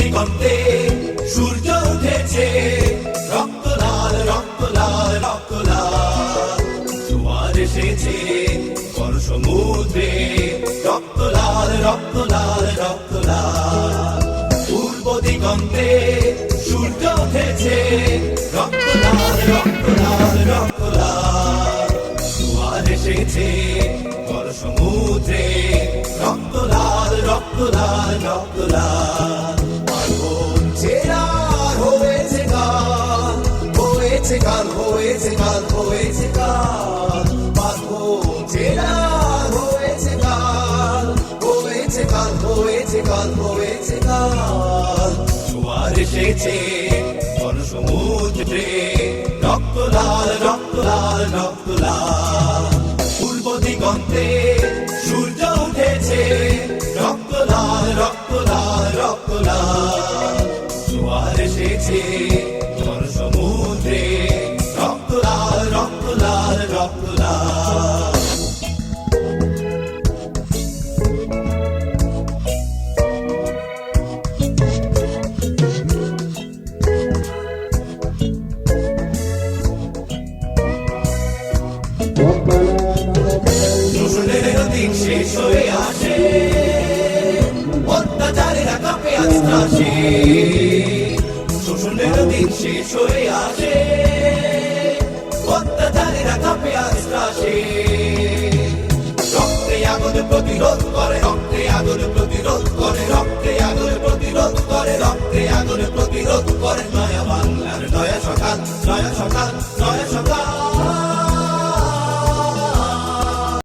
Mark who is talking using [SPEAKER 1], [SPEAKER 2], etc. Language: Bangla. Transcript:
[SPEAKER 1] দিগন্তে সূর্য উঠেছে, রক্ত লাল রক্ত লাল রক্ত লাল। জোয়ার এসেছে বড় সমুদ্রে, রক্ত লাল রক্ত লাল রক্ত লাল। পূর্ব দিগন্তে সূর্য উঠেছে, রক্ত লাল রক্ত লাল রক্ত লাল। জোয়ার এসেছে বড় সমুদ্রে, রক্ত লাল রক্ত লাল রক্ত লাল। আগুন ছেড়ার হয়েছে গান, হয়েছে গান হয়েছে গান হয়েছে গান। আগুন ছেড়ার হয়েছে গান, হয়েছে গান হয়েছে গান হয়েছে গান। জোয়ার এসেছে বড় সমুদ্রে, রক্ত লাল রক্ত লাল রক্ত লাল। পূর্ব দিগন্তে সূর্য উঠেছে, রক্ত লাল রক্ত লাল রক্ত লাল। জোয়ার এসেছে বড় সমুদ্রে, রক্ত লাল রক্ত লাল রক্ত লাল। শোষণের দিন শেষ হয়ে আসে, অত্যাচারেরা কাঁপে আজ ত্রাসে। শোষণের দিন শেষ হয়ে আসে, অত্যাচারেরা কাঁপে আজ ত্রাসে। রক্তে আগুন প্রতিরোধ করে, রক্তে আগুন প্রতিরোধ করে, রক্তে আগুন প্রতিরোধ করে, রক্তে আগুন প্রতিরোধ করে। নয়া বাংলার নয়া সকাল।